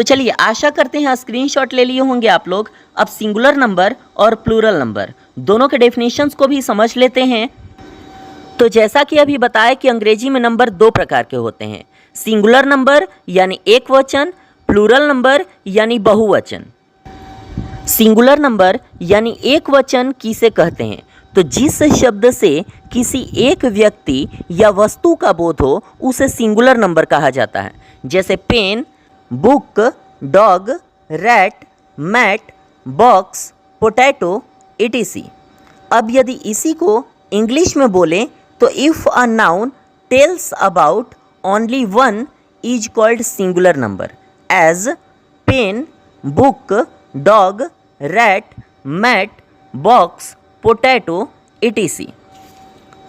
तो चलिए आशा करते हैं स्क्रीनशॉट ले लिए होंगे आप लोग। अब सिंगुलर नंबर और प्लूरल नंबर दोनों के डेफिनेशंस को भी समझ लेते हैं। तो जैसा कि अभी बताया कि अंग्रेजी में नंबर दो प्रकार के होते हैं, सिंगुलर नंबर यानी एक वचन, प्लूरल नंबर यानी बहुवचन। सिंगुलर नंबर यानी एक वचन किसे कहते हैं? तो जिस शब्द से किसी एक व्यक्ति या वस्तु का बोध हो उसे सिंगुलर नंबर कहा जाता है। जैसे pen, book, dog, rat, mat, box, potato, etc। अब यदि इसी को इंग्लिश में बोलें तो if a noun tells about only one is called singular number, as pen, book, dog, rat, mat, box, potato, etc।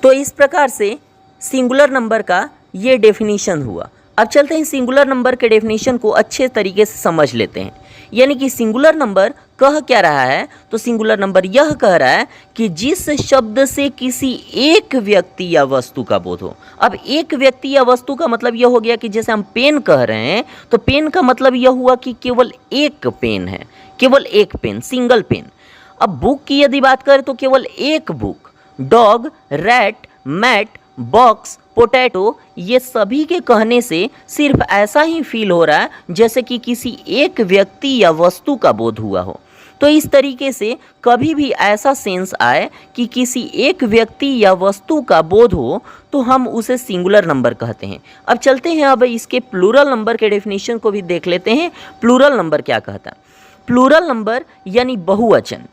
तो इस प्रकार से सिंगुलर नंबर का ये डेफिनेशन हुआ। अब चलते हैं सिंगुलर नंबर के डेफिनेशन को अच्छे तरीके से समझ लेते हैं। यानी कि सिंगुलर नंबर कह क्या रहा है? तो सिंगुलर नंबर यह कह रहा है कि जिस शब्द से किसी एक व्यक्ति या वस्तु का बोध हो। अब एक व्यक्ति या वस्तु का मतलब यह हो गया कि जैसे हम पेन कह रहे हैं तो पेन का मतलब यह हुआ कि केवल एक पेन है, केवल एक पेन, सिंगल पेन। अब बुक की यदि बात करें तो केवल एक book. Dog, rat, mat, box, potato, ये सभी के कहने से सिर्फ ऐसा ही फील हो रहा है जैसे कि किसी एक व्यक्ति या वस्तु का बोध हुआ हो। तो इस तरीके से कभी भी ऐसा सेंस आए कि किसी एक व्यक्ति या वस्तु का बोध हो तो हम उसे सिंगुलर नंबर कहते हैं। अब चलते हैं अब इसके प्लूरल नंबर के डेफिनेशन को भी देख लेते हैं। प्लूरल नंबर क्या कहता है? प्लूरल नंबर यानी बहुवचन।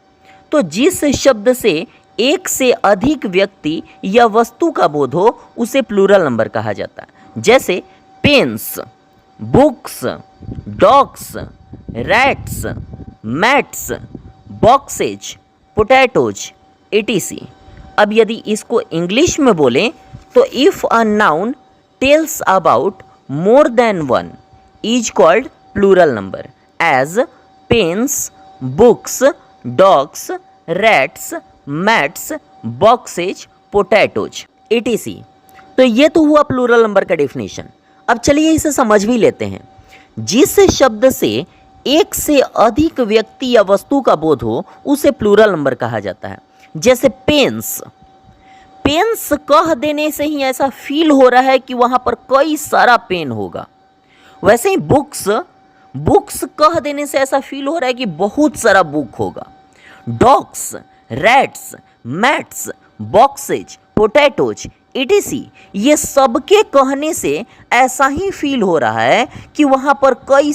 तो जिस शब्द से एक से अधिक व्यक्ति या वस्तु का बोध हो उसे प्लूरल नंबर कहा जाता है। जैसे pens, books, dogs, rats, mats, boxes, potatoes, etc। अब यदि इसको इंग्लिश में बोलें तो if a noun tells about more than one is called plural number, as pens, books, dogs, rats, mats, boxes, potatoes, etc। तो ये तो हुआ प्लूरल नंबर का डेफिनेशन। अब चलिए इसे समझ भी लेते हैं। जिस शब्द से एक से अधिक व्यक्ति या वस्तु का बोध हो उसे प्लूरल नंबर कहा जाता है। जैसे पेन्स, पेन्स कह देने से ही ऐसा फील हो रहा है कि वहाँ पर कई सारा पेन होगा। वैसे ही बुक्स, बुक्स कह देने से ऐसा फील हो रहा है कि बहुत सारा बुक होगा। Dogs, rats, mats, boxes, potatoes, etc। ये सबके कहने से ऐसा ही फील हो रहा है कि वहाँ पर कई